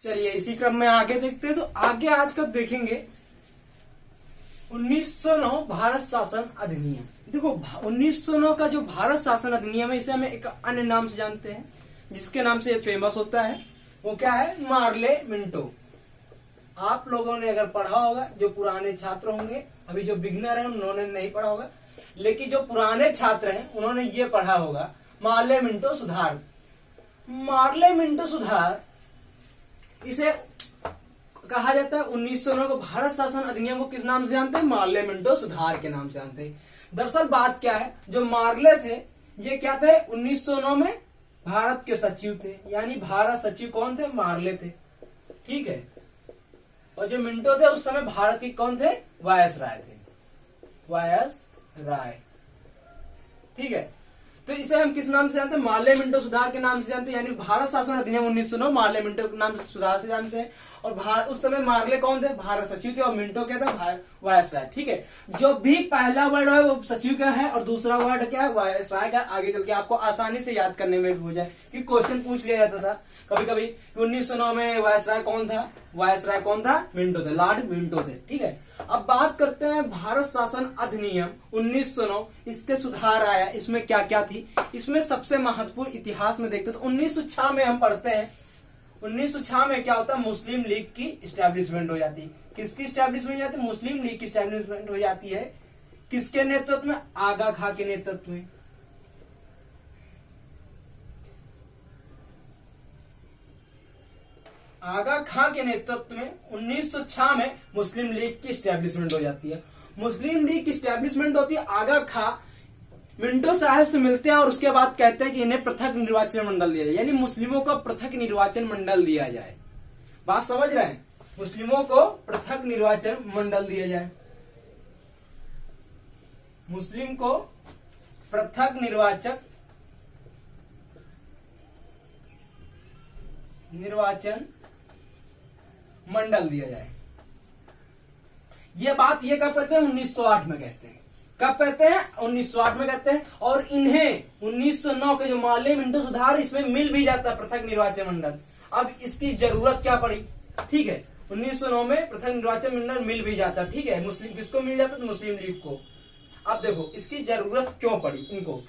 चलिए इसी क्रम में आगे देखते हैं। तो आगे आज का देखेंगे 1909 भारत शासन अधिनियम। देखो 1909 का जो भारत शासन अधिनियम है इसे हम एक अन्य नाम से जानते हैं, जिसके नाम से ये फेमस होता है। वो क्या है? Morley Minto. आप लोगों ने अगर पढ़ा होगा, जो पुराने छात्र होंगे, अभी जो बिगिनर है उन्होंने नहीं पढ़ा होगा, लेकिन जो पुराने छात्र हैं उन्होंने ये पढ़ा होगा, मार्ले मिंटो सुधार। मार्ले मिंटो सुधार इसे कहा जाता है 1909 को भारत शासन अधिनियम को किस नाम से जानते हैं? मार्ले मिंटो सुधार के नाम से जानते हैं। दरअसल बात क्या है, जो मार्ले थे ये क्या थे? 1909 में भारत के सचिव थे, यानी भारत सचिव कौन थे? मार्ले थे। ठीक है। और जो मिंटो थे उस समय भारत के कौन थे? वायसराय थे। वायसराय। ठीक है। तो इसे हम किस नाम से जानते हैं? मार्ले मिंटो सुधार के नाम से जानते हैं, यानी भारत शासन अधिनियम 1909 मार्ले मिंटो के नाम से सुधार से जानते हैं। और उस समय मार्ले कौन थे? भारत सचिव थे, और मिंटो क्या था? वायसराय। ठीक है। जो भी पहला वर्ड है वो सचिव का है और दूसरा वर्ड क्या है? वायसराय का। आगे चल के आपको आसानी से याद करने में हो जाए कि क्वेश्चन पूछ लिया जाता था कभी कभी कि 1909 में वायसराय कौन था? वायसराय कौन था? मिंटो थे, लॉर्ड मिंटो थे। ठीक है। अब बात करते हैं भारत शासन अधिनियम 1909, इसके सुधार आया, इसमें क्या क्या थी? इसमें सबसे महत्वपूर्ण इतिहास में देखते तो 1906 में हम पढ़ते हैं। 1906 में क्या होता है? मुस्लिम लीग की स्टैब्लिशमेंट हो जाती है। किसकी स्टैब्लिशमेंट हो जाती है? मुस्लिम लीग की स्टैब्लिशमेंट हो जाती है। किसके नेतृत्व में? आगा खां के नेतृत्व में। आगा खां के नेतृत्व में 1906 में मुस्लिम लीग की स्टैब्लिशमेंट हो जाती है। मुस्लिम लीग की स्टैब्लिशमेंट होती है। आगा खां मिंटो साहब से मिलते हैं और उसके बाद कहते हैं कि इन्हें पृथक निर्वाचन मंडल दिया जाए, यानी मुस्लिमों को पृथक निर्वाचन मंडल दिया जाए। बात समझ रहे हैं? मुस्लिमों को पृथक निर्वाचन मंडल दिया जाए। मुस्लिम को पृथक निर्वाचन मंडल दिया जाए। ये बात ये कब कहते हैं? 1908 में कहते हैं। कब कहते हैं? 1908 में कहते हैं। और इन्हें 1909 के जो मार्ले मिंटो सुधार, इसमें मिल भी जाता है पृथक निर्वाचन मंडल। अब इसकी जरूरत क्या पड़ी? ठीक है। 1909 में पृथक निर्वाचन मंडल मिल भी जाता। ठीक है। मुस्लिम किसको मिल जाता? तो मुस्लिम लीग को। अब देखो इसकी जरूरत क्यों पड़ी इनको।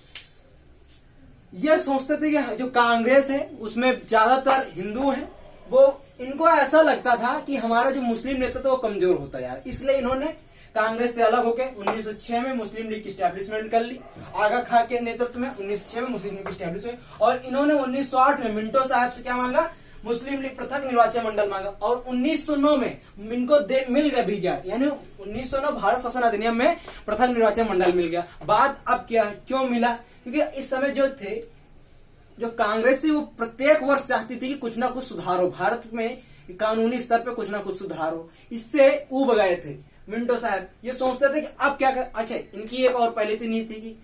ये सोचते थे कि जो कांग्रेस है उसमें ज्यादातर हिंदू हैं, वो इनको ऐसा लगता था कि हमारा जो मुस्लिम नेतृत्व वो कमजोर होता है, इसलिए इन्होंने कांग्रेस से अलग होकर 1906 में मुस्लिम लीग की स्टैब्लिशमेंट कर ली। आगा खां के नेतृत्व में 1906 में मुस्लिम लीग की स्टैब्लिशमेंट, और इन्होंने 1908 में मिंटो साहब से क्या मांगा? मुस्लिम लीग पृथक निर्वाचन मंडल मांगा। और 1909 में इनको मिल गया भी गया, यानी 1909 भारत शासन अधिनियम में पृथक निर्वाचन मंडल मिल गया। बात अब क्या, क्यों मिला? क्योंकि इस समय जो थे, जो कांग्रेस थी, वो प्रत्येक वर्ष चाहती थी कि कुछ ना कुछ सुधार हो, भारत में कानूनी स्तर पे कुछ ना कुछ सुधार हो। इससे उब गए थे मिंटो साहब। ये सोचते थे कि अब क्या कर। अच्छा, इनकी एक और पहले की नीति थी कि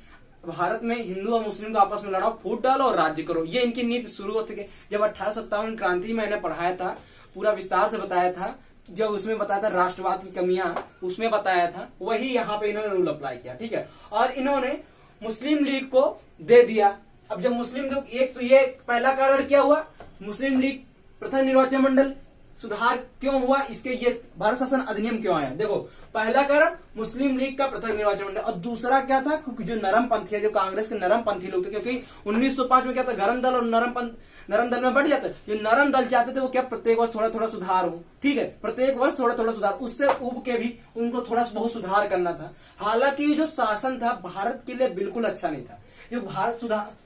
भारत में हिंदू और मुस्लिम को आपस में लड़ाओ, फूट डालो और राज्य करो। ये इनकी नीति शुरू होती थी। जब 1857 क्रांति मैंने पढ़ाया था, पूरा विस्तार से बताया था, जब उसमें बताया था राष्ट्रवाद की कमियां, उसमें बताया था, वही यहाँ पे इन्होंने रूल अप्लाई किया। ठीक है। और इन्होंने मुस्लिम लीग को दे दिया। अब जब मुस्लिम लीग, एक तो ये पहला कारण क्या हुआ? मुस्लिम लीग पृथक निर्वाचन मंडल सुधार क्यों हुआ? इसके ये भारत शासन अधिनियम क्यों आया? देखो, पहला कारण मुस्लिम लीग का पृथक निर्वाचन मंडल, और दूसरा क्या था? क्योंकि जो नरम पंथी है, जो कांग्रेस के नरम पंथी लोग थे, क्योंकि 1905 में क्या था? गरम दल और नरम दल में बढ़ जाता है। जो नरम दल चाहते थे वो क्या? प्रत्येक वर्ष थोड़ा थोड़ा सुधार हो। ठीक है। प्रत्येक वर्ष थोड़ा थोड़ा सुधार, उससे उब के भी उनको थोड़ा बहुत सुधार करना था। हालांकि जो शासन था भारत के लिए बिल्कुल अच्छा नहीं था। जो भारत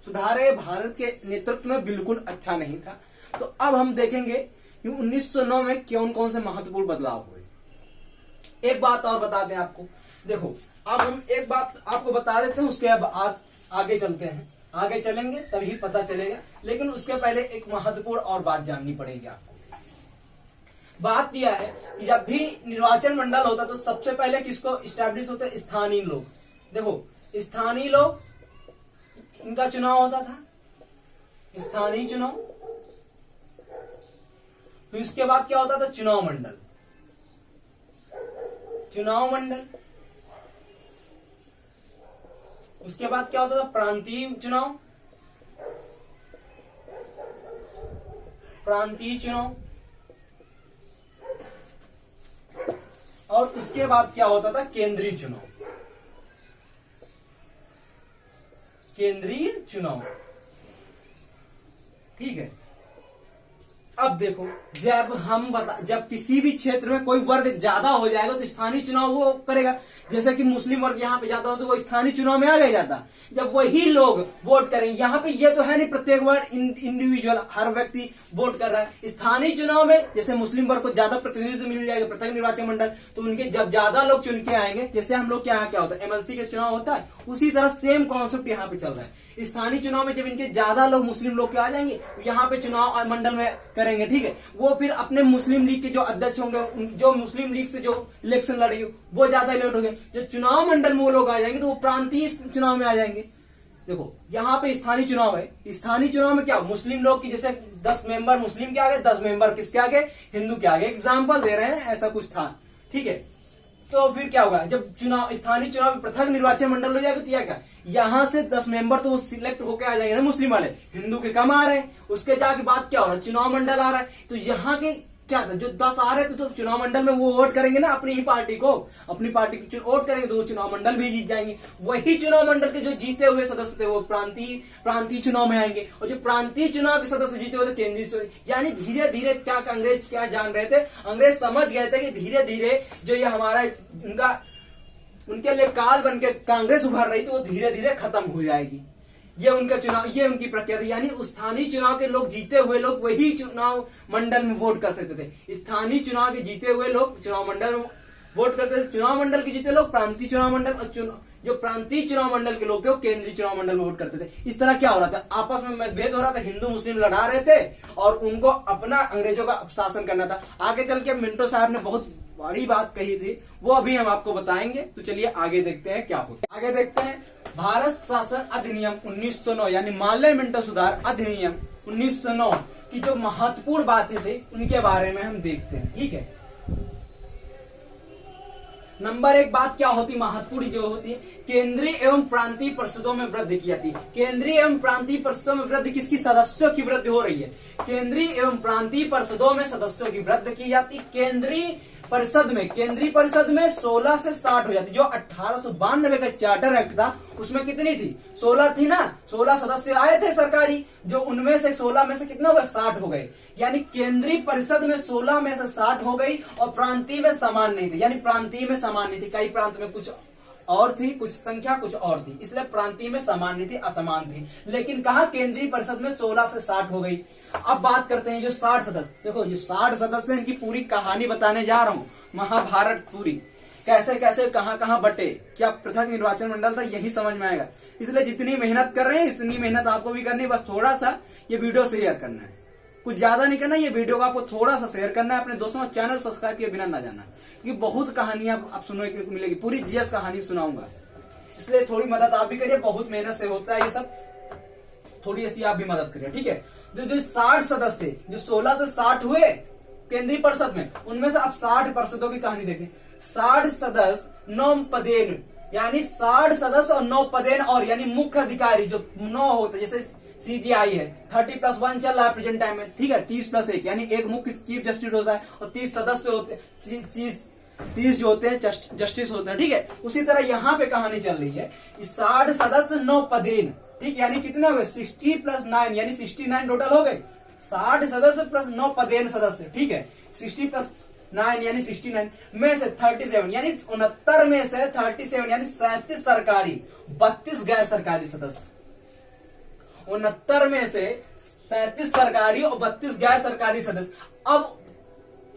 सुधार है भारत के नेतृत्व में बिल्कुल अच्छा नहीं था। तो अब हम देखेंगे कि 1909 में कौन कौन से महत्वपूर्ण बदलाव हुए। एक बात और बता दें आपको। देखो, अब हम एक बात आपको बता देते हैं, उसके बाद आगे चलते हैं। आगे चलेंगे तभी पता चलेगा, लेकिन उसके पहले एक महत्वपूर्ण और बात जाननी पड़ेगी आपको। बात यह है कि जब भी निर्वाचन मंडल होता तो सबसे पहले किसको इस्टेब्लिश होते? स्थानीय लोग। देखो, स्थानीय लोग, इनका चुनाव होता था, स्थानीय चुनाव। तो इसके बाद क्या होता था? चुनाव मंडल। चुनाव मंडल। उसके बाद क्या होता था? प्रांतीय चुनाव। प्रांतीय चुनाव। और उसके बाद क्या होता था, केंद्रीय चुनाव। केंद्रीय चुनाव, ठीक है। अब देखो, जब किसी भी क्षेत्र में कोई वर्ग ज्यादा हो जाएगा तो स्थानीय चुनाव वो करेगा। जैसे कि मुस्लिम वर्ग यहाँ पे जाता हो तो वो स्थानीय चुनाव में आ गया जाता, जब वही लोग वोट करेंगे। यहाँ पे ये तो है नहीं प्रत्येक वर्ग इंडिविजुअल हर व्यक्ति वोट कर रहा है। स्थानीय चुनाव में जैसे मुस्लिम वर्ग को ज्यादा प्रतिनिधित्व मिल जाएगा, पृथक निर्वाचन मंडल, तो उनके जब ज्यादा लोग चुन के आएंगे, जैसे हम लोग के यहाँ क्या होता है एमएलसी के चुनाव होता है, उसी तरह सेम कॉन्सेप्ट यहाँ पे चल रहा है। स्थानीय चुनाव में जब इनके ज्यादा लोग मुस्लिम लोग के आ जाएंगे तो यहाँ पे चुनाव मंडल में करेंगे, ठीक है। वो फिर अपने मुस्लिम लीग के जो अध्यक्ष होंगे, जो मुस्लिम लीग से जो इलेक्शन लड़ेंगे वो ज्यादा इलेक्ट होंगे, जो चुनाव मंडल में वो लोग आ जाएंगे तो वो प्रांतीय चुनाव में आ जाएंगे। देखो यहाँ पे स्थानीय चुनाव है, स्थानीय चुनाव में क्या मुस्लिम लोग की जैसे 10 मेंबर मुस्लिम के आगे, 10 मेंबर किसके आगे, हिंदू के आगे। एग्जाम्पल दे रहे हैं, ऐसा कुछ था, ठीक है। तो फिर क्या होगा, जब चुनाव स्थानीय चुनाव में पृथक निर्वाचन मंडल हो जाएगा तो क्या यहाँ से 10 मेंबर तो वो सिलेक्ट होकर आ जाएंगे ना मुस्लिम वाले, हिंदू के कम आ रहे हैं। उसके जाके बाद क्या हो रहा है, चुनाव मंडल आ रहा है, तो यहाँ के क्या था, जो 10 आ रहे थे तो चुनाव मंडल में वो वोट करेंगे ना अपनी ही पार्टी को, अपनी पार्टी को वोट करेंगे तो वो चुनाव मंडल भी जीत जाएंगे। वही चुनाव मंडल के जो जीते हुए सदस्य थे वो प्रांतीय चुनाव में आएंगे, और जो प्रांतीय चुनाव के सदस्य जीते हुए थे केंद्रीय। यानी धीरे धीरे क्या अंग्रेज क्या जान रहे थे, अंग्रेज समझ गए थे कि धीरे धीरे जो ये हमारा उनके लिए काल बन के कांग्रेस उभर रही थी वो धीरे धीरे खत्म हो जाएगी। ये उनका चुनाव, ये उनकी प्रक्रिया थी। यानी स्थानीय चुनाव के लोग जीते हुए लोग वही चुनाव मंडल में वोट कर सकते थे। स्थानीय चुनाव के जीते हुए लोग चुनाव मंडल में वोट करते थे, चुनाव मंडल के जीते लोग प्रांतीय चुनाव मंडल, और जो प्रांतीय चुनाव मंडल के लोग थे वो केंद्रीय चुनाव मंडल में वोट करते थे। इस तरह क्या हो रहा था, आपस में मतभेद हो रहा था, हिंदू मुस्लिम लड़ा रहे थे और उनको अपना अंग्रेजों का शासन करना था। आगे चल के मिंटो साहब ने बहुत बड़ी बात कही थी, वो अभी हम आपको बताएंगे। तो चलिए आगे देखते हैं क्या होता है। आगे देखते हैं भारत शासन अधिनियम 1909 यानी मानले मिंटो सुधार अधिनियम 1909 की जो महत्वपूर्ण बातें थी उनके बारे में हम देखते हैं, ठीक है। नंबर 1 बात क्या होती, महत्वपूर्ण जो होती है, केंद्रीय एवं प्रांतीय परिषदों में वृद्धि की जाती है। केंद्रीय एवं प्रांतीय परिषदों में वृद्धि किसकी, सदस्यों की वृद्धि हो रही है। केंद्रीय एवं प्रांतीय परिषदों में सदस्यों की वृद्धि की जाती। केंद्रीय परिषद में 16 से 60 हो जाती। जो 1892 का चार्टर एक्ट था उसमें कितनी थी, 16 थी ना, 16 सदस्य आए थे सरकारी, जो उनमें से 16 में से कितना हो गए, 60 हो गए। यानी केंद्रीय परिषद में 16 में से 60 हो गई, और प्रांतीय में समान नहीं थी। यानी प्रांतीय में समान नहीं थी, कई प्रांत में कुछ और थी, कुछ संख्या कुछ और थी, इसलिए प्रांतीय में समान नहीं थी, असमान थी। लेकिन कहा केंद्रीय परिषद में 16 से 60 हो गई। अब बात करते हैं जो 60 सदस्य। देखो जो 60 सदस्य इनकी पूरी कहानी बताने जा रहा हूं, महाभारत पूरी, कैसे कैसे कहां कहां बटे, क्या पृथक निर्वाचन मंडल था, यही समझ में आएगा। इसलिए जितनी मेहनत कर रहे हैं इतनी मेहनत आपको भी करनी है। बस थोड़ा सा ये वीडियो शेयर करना है, कुछ ज्यादा नहीं करना, ये वीडियो को आपको थोड़ा सा शेयर करना है अपने दोस्तों, चैनल सब्सक्राइब किए बिना ना जाना, क्योंकि बहुत कहानियां आप सुनने को मिलेगी, पूरी जीएस कहानी सुनाऊंगा, इसलिए थोड़ी मदद आप भी करिए, बहुत मेहनत से होता है ये सब, थोड़ी ऐसी आप भी मदद करिए, ठीक है। जो 60 सदस्य थे, जो 16 से 60 हुए केंद्रीय परिषद में, उनमें से अब 60 परिषदों की कहानी देखें। 60 सदस्य 9 पदेन, यानी 60 सदस्य और 9 पदेन, और यानी मुख्य अधिकारी जो 9 होते, जैसे सीजीआई है 30+1 चल रहा है प्रेजेंट टाइम में, ठीक है। 30+1 यानी एक मुख्य चीफ जस्टिस होता है और 30 सदस्य होते हैं, 30 जो होते हैं जस्टिस होते हैं, ठीक है। उसी तरह यहाँ पे कहानी चल रही है, 60 सदस्य 9 पदेन, ठीक, यानी कितना हो गए 60+9 यानी 69 टोटल हो गए। 60 सदस्य प्लस 9 पदेन सदस्य, ठीक है। 60+9 यानी 69 में से 37 यानी 69 में से 37 यानी 37 सरकारी, 32 गैर सरकारी सदस्य। 69 में से 37 सरकारी और 32 गैर सरकारी सदस्य। अब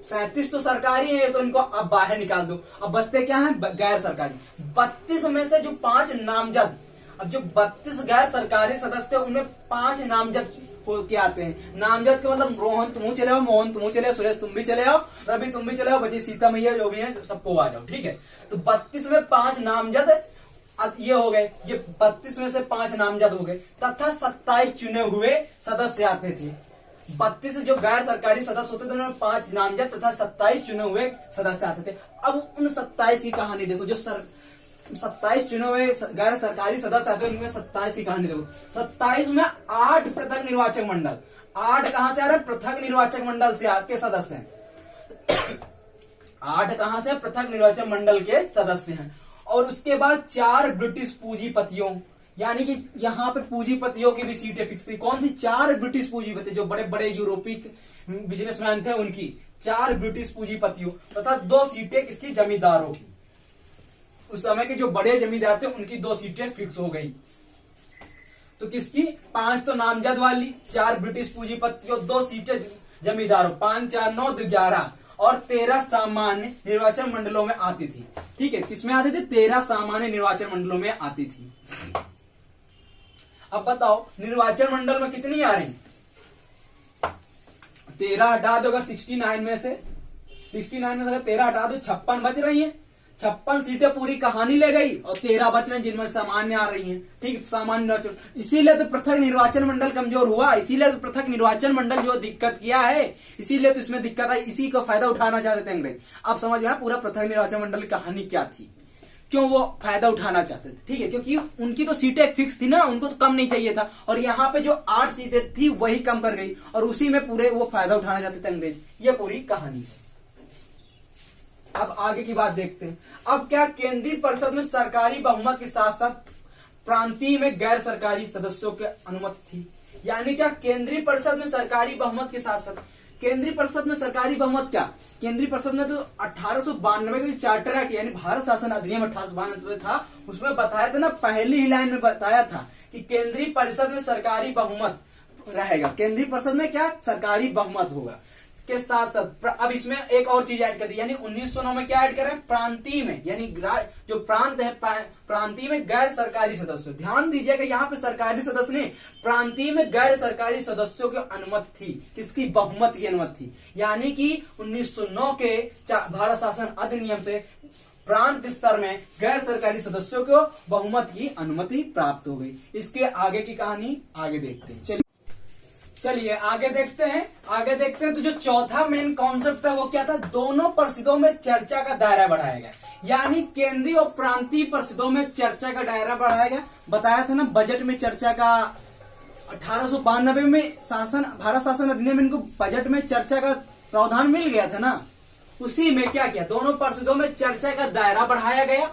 37 तो सरकारी है तो इनको अब बाहर निकाल दो, अब बचते क्या है, गैर सरकारी। 32 में से जो 5 नामजद, अब जो 32 गैर सरकारी सदस्य उनमें 5 नामजद होके आते हैं। नामजद का मतलब रोहन तुम चले आओ, मोहन तुम चले आओ, सुरेश तुम भी चले आओ, रवि तुम भी चले आओ, बची सीता मैया जो भी है सबको आ जाओ, ठीक है। तो 32 में 5 नामजद ये हो गए, ये 32 में से 5 नामजद हो गए, तथा 27 चुने हुए सदस्य आते थे। 32 जो गैर सरकारी सदस्य होते थे उनमें 5 नामजद तथा 27 चुने हुए सदस्य आते थे। अब उन 27 की कहानी देखो, जो 27 चुने हुए गैर सरकारी सदस्य आते हैं उनमें 27 की कहानी देखो। 27 में 8 पृथक निर्वाचक मंडल, 8 कहां से आ रहे हैं, पृथक निर्वाचक मंडल से आपके सदस्य हैं। 8 कहां से? पृथक निर्वाचन मंडल के सदस्य हैं। और उसके बाद 4 ब्रिटिश पूंजीपतियों, यानी कि यहाँ पे पूंजीपतियों की भी सीटें फिक्स थी। कौन सी? 4 ब्रिटिश पूंजीपति, जो बड़े बड़े यूरोपीय बिजनेसमैन थे उनकी, 4 ब्रिटिश पूंजीपतियों तथा 2 सीटें किसकी? जमींदारों की। उस समय के जो बड़े जमींदार थे उनकी 2 सीटें फिक्स हो गई। तो किसकी? 5 तो नामजद वाली, 4 ब्रिटिश पूंजीपतियों, 2 सीटें जमींदारों, 5 4 9 11 और 13 सामान्य निर्वाचन मंडलों में आती थी। ठीक है, किसमें आती थी? 13 सामान्य निर्वाचन मंडलों में आती थी। अब बताओ निर्वाचन मंडल में कितनी आ रही? 13 हटा दो अगर 69 में से, 69 में से 13 हटा दो, 56 बच रही हैं। 56 सीटें पूरी कहानी ले गई और 13 बच रहे हैं जिनमें सामान्य आ रही हैं। ठीक, सामान्य निर्वाचन, इसीलिए तो पृथक निर्वाचन मंडल कमजोर हुआ, इसीलिए तो पृथक निर्वाचन मंडल जो दिक्कत किया है, इसीलिए तो इसमें दिक्कत आई, इसी का फायदा उठाना चाहते थे अंग्रेज। अब समझ में पूरा पृथक निर्वाचन मंडल की कहानी क्या थी, क्यों वो फायदा उठाना चाहते थे। ठीक है, क्योंकि उनकी तो सीटें फिक्स थी ना, उनको तो कम नहीं चाहिए था, और यहाँ पे जो 8 सीटें थी वही कम कर गई और उसी में पूरे वो फायदा उठाना चाहते थे अंग्रेज। ये पूरी कहानी है। अब आगे की बात देखते हैं। अब क्या केंद्रीय परिषद में सरकारी बहुमत के साथ साथ प्रांतीय में गैर सरकारी सदस्यों की अनुमति थी? यानी क्या केंद्रीय परिषद में सरकारी बहुमत के साथ साथ, केंद्रीय परिषद में सरकारी बहुमत क्या? केंद्रीय परिषद में तो 1892 के चार्टर एक्ट यानी भारत शासन अधिनियम 1892 था, उसमें बताया था ना, पहली ही लाइन में बताया था कि केंद्रीय परिषद में सरकारी बहुमत रहेगा। केंद्रीय परिषद में क्या? सरकारी बहुमत होगा के साथ साथ। अब इसमें एक और चीज ऐड कर दी, यानी 1909 में क्या ऐड करें? प्रांतीय में, यानी जो प्रांत है प्रांतीय में गैर सरकारी सदस्य। ध्यान दीजिएगा यहाँ पे सरकारी सदस्य नहीं, प्रांतीय में गैर सरकारी सदस्यों की अनुमति थी। किसकी? बहुमत की अनुमति थी। यानी कि 1909 के भारत शासन अधिनियम से प्रांत स्तर में गैर सरकारी सदस्यों को बहुमत की अनुमति प्राप्त हो गई। इसके आगे की कहानी आगे देखते हैं। चलिए आगे देखते हैं। तो जो चौथा मेन कॉन्सेप्ट था वो क्या था? दोनों परिषदों में चर्चा का दायरा बढ़ाया गया, यानी केंद्रीय और प्रांतीय परिषदों में चर्चा का दायरा बढ़ाया गया। बताया था ना बजट में चर्चा का, 1892 में भारत शासन अधिनियम इनको बजट में चर्चा का प्रावधान मिल गया था ना। उसी में क्या किया? दोनों परिषदों में चर्चा का दायरा बढ़ाया गया।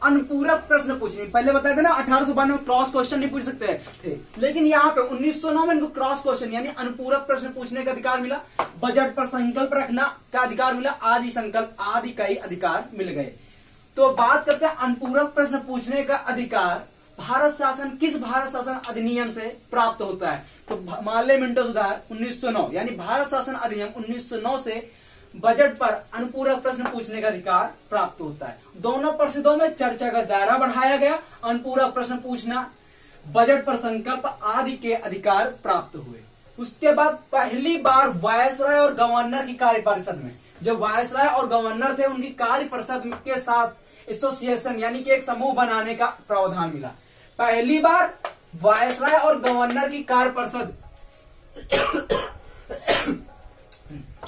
अनुपूरक प्रश्न पूछने, पहले बताया था ना 1892 में क्रॉस क्वेश्चन नहीं पूछ सकते थे, लेकिन यहाँ पे 1909 में इनको क्रॉस क्वेश्चन यानी अनुपूरक प्रश्न पूछने का अधिकार मिला, बजट पर संकल्प रखना का अधिकार मिला, आदि संकल्प आदि कई अधिकार मिल गए। तो बात करते हैं अनुपूरक प्रश्न पूछने का अधिकार किस भारत शासन अधिनियम से प्राप्त होता है? तो मानले मिंटो सुधार 1909 यानी भारत शासन अधिनियम 1909 से बजट पर अनुपूरक प्रश्न पूछने का अधिकार प्राप्त होता है। दोनों परिषदों में चर्चा का दायरा बढ़ाया गया, अनुपूरक प्रश्न पूछना, बजट पर संकल्प आदि के अधिकार प्राप्त हुए। उसके बाद पहली बार वायसराय और गवर्नर की कार्य परिषद में, जो वायसराय और गवर्नर थे उनकी कार्य परिषद के साथ एसोसिएशन यानी कि एक समूह बनाने का प्रावधान मिला। पहली बार वायसराय और गवर्नर की कार्य परिषद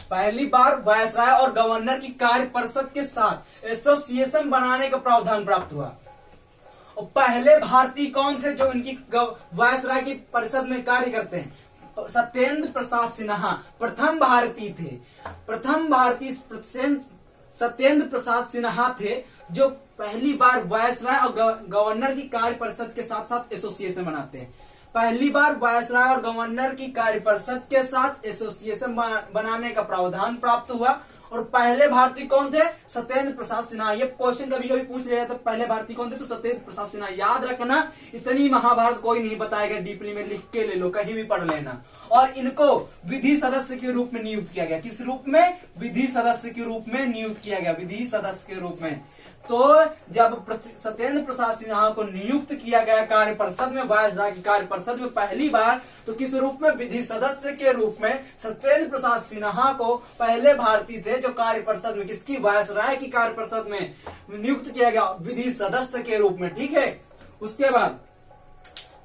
पहली बार वायसराय और गवर्नर की कार्य परिषद के साथ एसोसिएशन बनाने का प्रावधान प्राप्त हुआ। और पहले भारतीय कौन थे जो इनकी वायसराय की परिषद में कार्य करते हैं? सत्येंद्र प्रसाद सिन्हा प्रथम भारतीय थे। प्रथम भारतीय सत्येंद्र प्रसाद सिन्हा थे जो पहली बार वायसराय और गवर्नर की कार्य परिषद के साथ साथ एसोसिएशन बनाते हैं। पहली बार वायसराय और गवर्नर की कार्य परिषद के साथ एसोसिएशन बनाने का प्रावधान प्राप्त हुआ। और पहले भारतीय कौन थे? सत्येंद्र प्रसाद सिन्हा। ये क्वेश्चन कभी कभी पूछ लिया जाता है, पहले भारतीय कौन थे? तो सत्येंद्र प्रसाद सिन्हा। याद रखना, इतनी महाभारत कोई नहीं बताएगा, डीपली में लिख के ले लो, कहीं भी पढ़ लेना। और इनको विधि सदस्य के रूप में नियुक्त किया गया। किस रूप में? विधि सदस्य के रूप में नियुक्त किया गया, विधि सदस्य के रूप में। तो जब सत्येंद्र प्रसाद सिन्हा को नियुक्त किया गया कार्य परिषद में, वायसराय की कार्य परिषद में पहली बार, तो किस रूप में? विधि सदस्य के रूप में सत्येंद्र प्रसाद सिन्हा को पहले भारतीय थे जो कार्य परिषद में, किसकी? वायसराय की कार्य परिषद में नियुक्त किया गया विधि सदस्य के रूप में। ठीक है, उसके बाद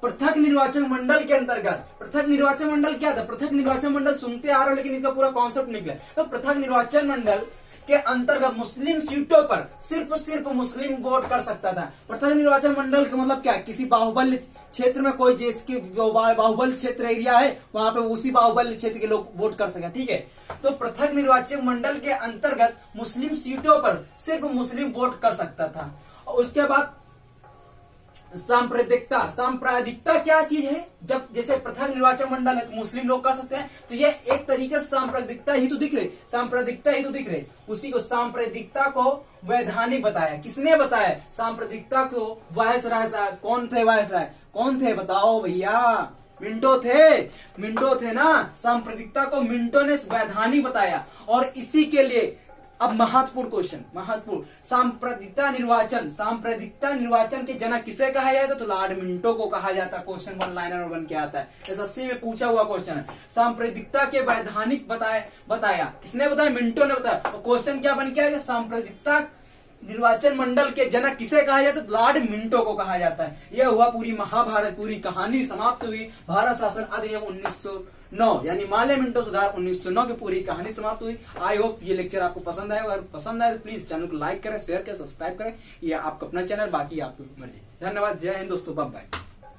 पृथक निर्वाचन मंडल के अंतर्गत, पृथक निर्वाचन मंडल क्या था? पृथक निर्वाचन मंडल सुनते आ रहे हो लेकिन इसका पूरा कॉन्सेप्ट निकला। तो पृथक निर्वाचन मंडल के अंतर्गत मुस्लिम सीटों पर सिर्फ मुस्लिम वोट कर सकता था। पृथक निर्वाचन मंडल का मतलब क्या है, किसी बाहुबल्य क्षेत्र में कोई जिसके बाहुबल्य क्षेत्र एरिया है वहां पे उसी बाहुबल्य क्षेत्र के लोग वोट कर सके, ठीक है। तो पृथक निर्वाचन मंडल के अंतर्गत मुस्लिम सीटों पर सिर्फ मुस्लिम वोट कर सकता था। और उसके बाद सांप्रदायिकता। सांप्रदायिकता क्या चीज है, जब जैसे पृथक निर्वाचन मंडल है तो मुस्लिम लोग कर सकते हैं, तो ये एक तरीके से सांप्रदायिकता ही तो दिख रही, सांप्रदायिकता ही तो दिख रही। उसी को सांप्रदायिकता को वैधानिक बताया। किसने बताया सांप्रदायिकता को? वायसराय साहब। कौन थे वायसराय? कौन थे बताओ भैया? मिंटो थे ना। सांप्रदायिकता को मिंटो ने वैधानिक बताया। और इसी के लिए अब महत्वपूर्ण क्वेश्चन, महत्वपूर्ण, सांप्रदायिकता निर्वाचन के जनक किसे कहा जाता है? तो लॉर्ड मिंटो को कहा जाता है। क्वेश्चन 1 लाइनर बन के आता है, एसएससी में पूछा हुआ क्वेश्चन है। सांप्रदायिकता के वैधानिक बताया किसने बताया? मिंटो ने बताया। और क्वेश्चन क्या बन के आया? सांप्रदायिकता निर्वाचन मंडल के जनक किसे कहा जाता है? लॉर्ड मिंटो को कहा जाता है। यह हुआ पूरी महाभारत, पूरी कहानी समाप्त हुई। भारत शासन अधिनियम 1909 यानी माले मिंटो सुधार 1909 की पूरी कहानी समाप्त हुई। आई होप ये लेक्चर आपको पसंद आए। अगर पसंद आए तो प्लीज चैनल को लाइक करें, शेयर करें, सब्सक्राइब करें। ये आपका अपना चैनल, बाकी आपकी मर्जी। धन्यवाद। जय हिंद दोस्तों, बाय बाय।